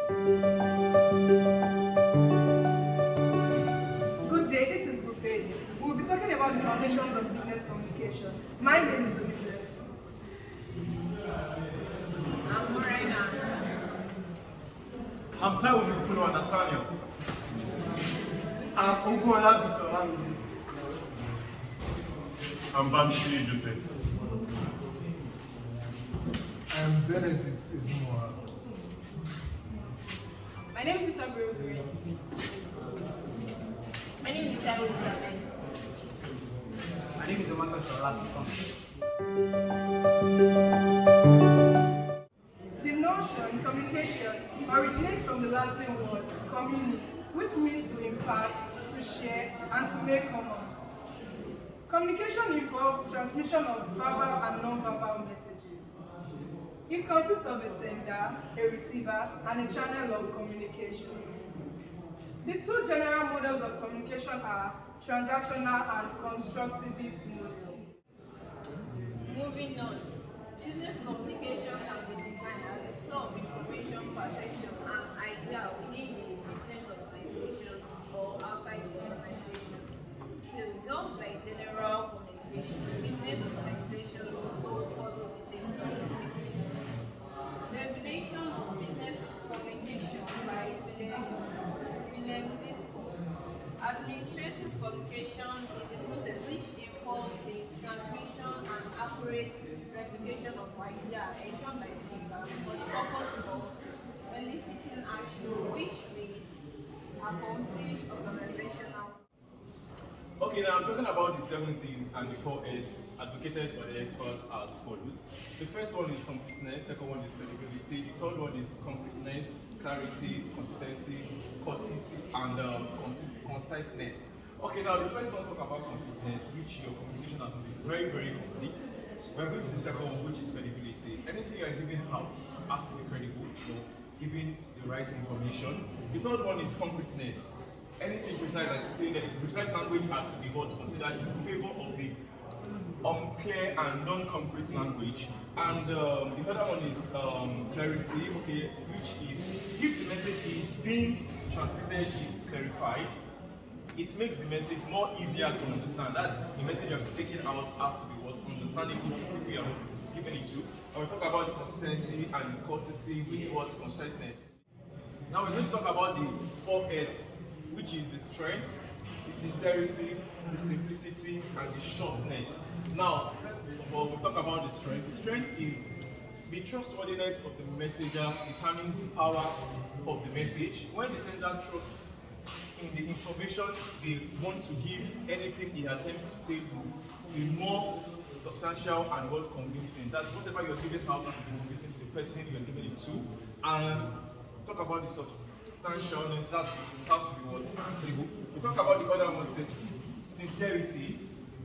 Good day, this is Group 8. We'll be talking about the foundations of business communication. My name is Olivia. I'm Morena. I'm tired with you, Fulo and Nathaniel. I'm Ogunla Victor. I'm Bamshi Joseph. I'm Benedict Ismoa. My name is Itabril Grace. My name is Claire Elizabeth. My name is Amaka Shola. The notion communication originates from the Latin word communis, which means to impact, to share, and to make common. Communication involves transmission of verbal and non-verbal messages. It consists of a sender, a receiver, and a channel of communication. The two general models of communication are transactional and constructivist model. Moving on, business communication can be defined as the flow of information, perception, and idea within the business organization or outside the organization. So, just like general communication, business organization also follows the same process. Definition of business communication by William Scott. Administrative communication is a process which involves the transmission and accurate replication of idea ensured by feedback for the purpose of eliciting action which will accomplish organizational. Okay, now I'm talking about the 7 C's and the 4 S advocated by the experts as follows. The first one is completeness, second one is credibility, the third one is completeness, clarity, consistency, courtesy, and conciseness. Okay, now the first one talk about completeness, which your communication has to be very, very complete. We're going to the second one, which is credibility. Anything you're giving out has to be credible, giving the right information. The third one is concreteness. Anything precise, like saying that the precise language had to be what considered in favor of the unclear and non-concrete language. And the other one is clarity, okay, which is if the message is being transmitted is clarified, it makes the message more easier to understand. That's the message you're taking out has to be what understandable to people you are giving it to. And we talk about the consistency and the courtesy with what conciseness. Now we're going to talk about the 4S, which is the strength, the sincerity, the simplicity, and the shortness. Now, first of all, we'll talk about the strength. The strength is the trustworthiness of the messenger determines the power of the message. When the sender trusts in the information they want to give, anything he attempts to say will be more substantial and well convincing. That's whatever you're giving out has to be convincing to the person you're giving it to. And talk about the substantialness, that has to be what? We talk about the other one, says sincerity.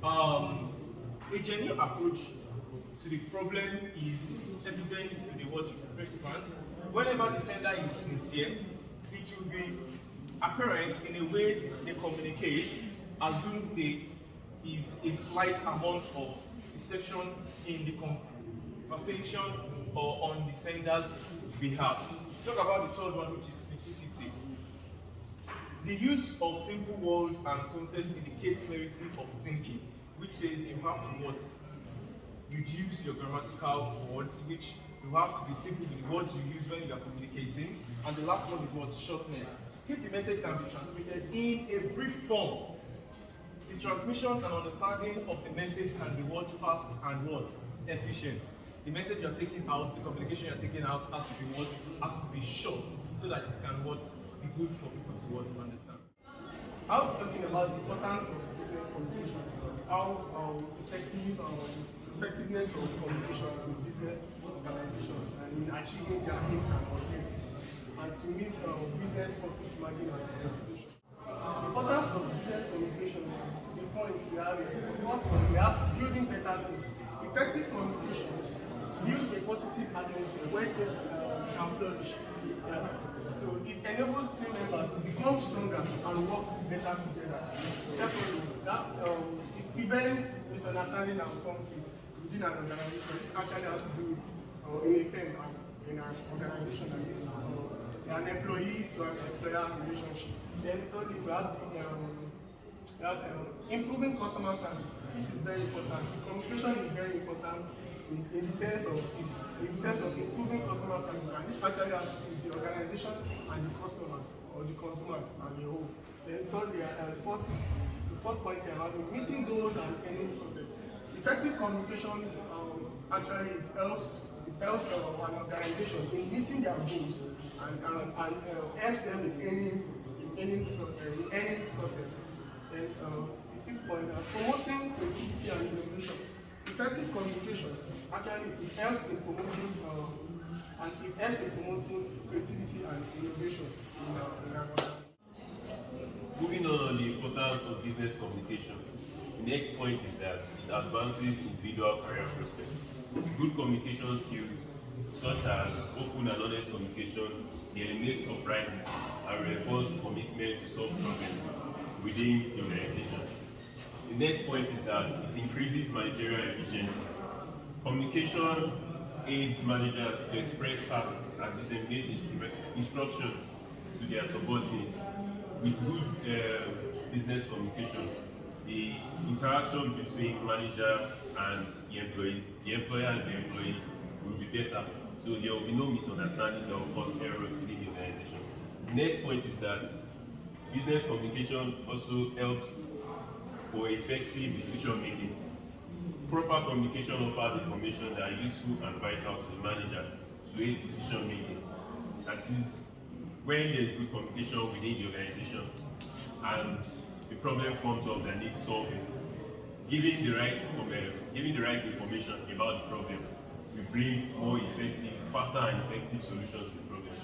A genuine approach to the problem is evident to the word recipient. Whenever the sender is sincere, it will be apparent in a way they communicate, assume there is a slight amount of deception in the conversation or on the sender's behalf. Talk about the third one, which is simplicity. The use of simple words and concepts indicates clarity of thinking, which says you have to what? Reduce your grammatical words, which you have to be simple with the words you use when you are communicating. And the last one is what? Shortness. If the message can be transmitted in a brief form, the transmission and understanding of the message can be what? Fast and what? Efficient. The message you're taking out, the communication you're taking out has to be what? Has to be short, so that it can what? Be good for people to what? Understand. I'll be talking about the importance of business communication, how effectiveness of communication to business organizations and in achieving their aims and objectives, and to meet business profit margin and reputation. The importance of business communication, the point we have here. First one, we have building better things. Effective communication builds a positive atmosphere where things can flourish. Yeah. So it enables team members to become stronger and work better together. Secondly, it prevents misunderstanding and conflict within an organization. This actually has to do with in a firm and in an organization that is there an employee to an employer relationship. Then thirdly, we have improving customer service. This is very important. Communication is very important in the sense of improving customer service, and this actually has to do with the organization and the customers or the consumers and the whole. Then thirdly, the fourth point here about meeting goals and ending success. Effective communication actually it helps an organization in meeting their goals and helps them in ending success. Then the fifth point, promoting creativity and innovation. Effective communication actually it helps in promoting creativity and innovation in our organization. Moving on the importance of business communication. The next point is that it advances individual career prospects. Good communication skills, such as open and honest communication, eliminate surprises and reinforce commitment to solve problems within the organization. The next point is that it increases managerial efficiency. Communication aids managers to express tasks and disseminate instructions to their subordinates. With good business communication, the interaction between manager and the employees, the employer and the employee will be better. So there will be no misunderstanding that will cause errors within the organization. The next point is that business communication also helps for effective decision making. Proper communication offers information that are useful and vital to the manager to aid decision making. That is, when there is good communication within the organization and a problem comes up that needs solving, giving the right information about the problem will bring more effective, faster and effective solutions to the problem.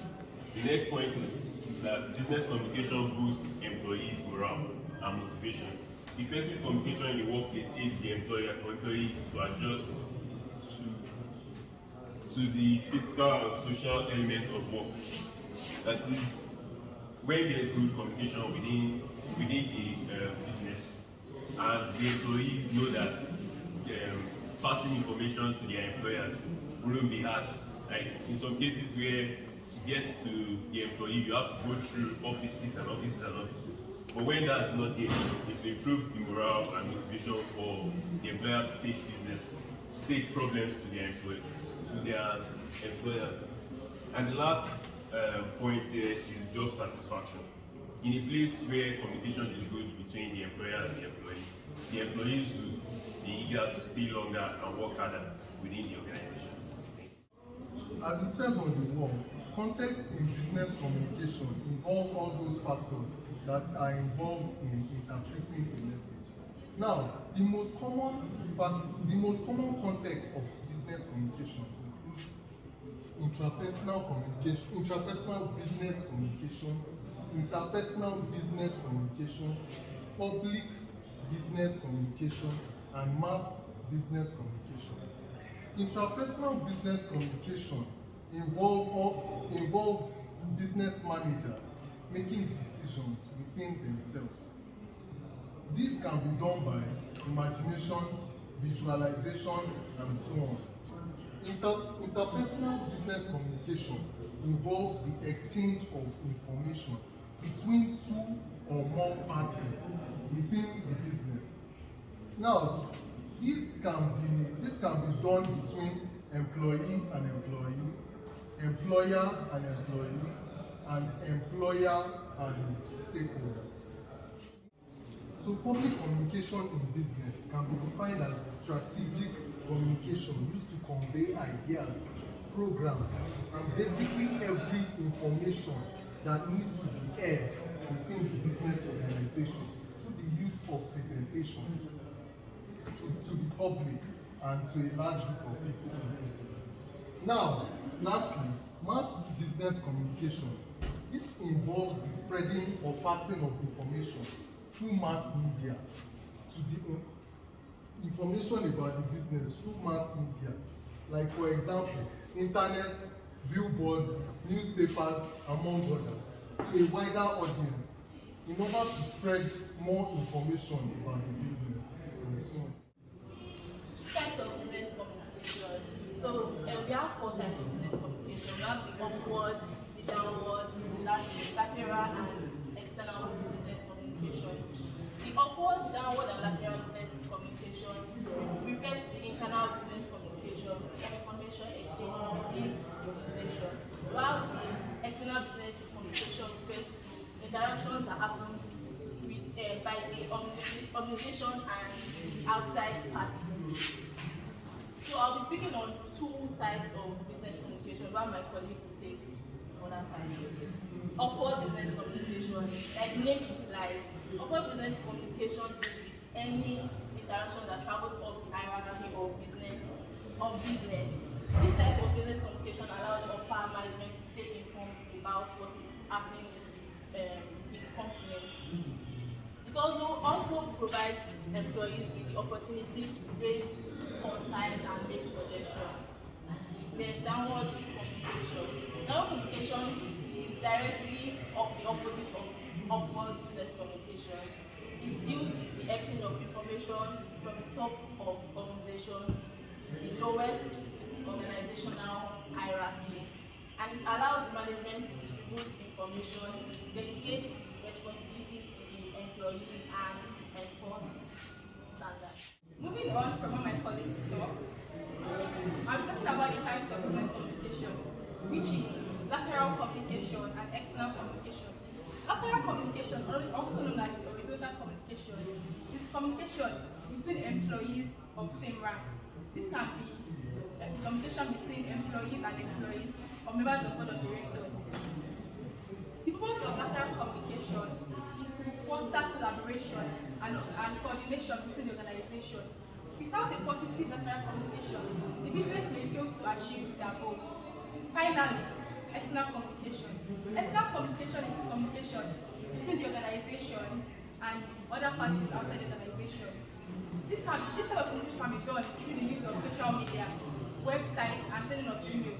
The next point is that business communication boosts employees' morale and motivation. Effective communication in the workplace aids the employees to adjust to the physical and social elements of work. That is, when there is good communication within the business, and the employees know that passing information to their employers wouldn't be hard. Like in some cases where to get to the employee, you have to go through offices and offices and offices. But when that's not there, it will improve the morale and motivation for the employer to take problems to their employers. And the last point here is job satisfaction. In a place where communication is good between the employer and the employees will be eager to stay longer and work harder within the organization. As it says on the wall, context in business communication involve all those factors that are involved in interpreting a message. Now, the most common context of business communication include intrapersonal business communication, interpersonal business communication, public business communication, and mass business communication. Intrapersonal business communication involve business managers making decisions within themselves. This can be done by imagination, visualization, and so on. Interpersonal business communication involves the exchange of information between two or more parties within the business. Now, this can be done between employee and employee, employer and employee, and employer and stakeholders. So public communication in business can be defined as the strategic communication used to convey ideas, programs, and basically every information that needs to be aired within the business organization through the use of presentations to the public and to a large group of people inclusive. Now, lastly, mass business communication. This involves the spreading or passing of information through mass media to the information about the business through mass media, like for example, internet, billboards, newspapers, among others, to a wider audience in order to spread more information about the business and so on. Types of business communication. So we have 4 types of business communication. We have the upward, the downward, lateral and external business communication. The upward, downward, and lateral business communication refers to the internal business communication or information exchange within the organization, while the external business communication refers to interactions that happen with, by the organization and outside parties. So I'll be speaking on two types of business communication, while my colleague will take other types. Upward business communication, like the name implies, upward business communication deals with any interaction that travels up the hierarchy of business. This type of business communication allows upper management to stay informed about what is happening in the company. It also provides employees with the opportunity to raise concerns and make suggestions. Then downward communication. Downward communication is directly the opposite of upward business communication. It deals with the exchange of information from the top of organization to the lowest organizational hierarchy. And it allows the management to distribute information, delegate responsibilities to the employees, and enforce standards. Moving on from what my colleagues talk, I'm talking about the types of business communication, which is lateral communication and external communication. Lateral communication, also known as horizontal communication, is communication between employees of same rank. This can be communication between employees and employees or members of board of directors. The purpose of lateral communication is to foster collaboration and coordination between the organization. Without a positive lateral communication, the business may fail to achieve their goals. Finally, external communication. External communication is communication between the organization and other parties outside the organization. This type of communication can be done through the use of social media, websites, and sending of email.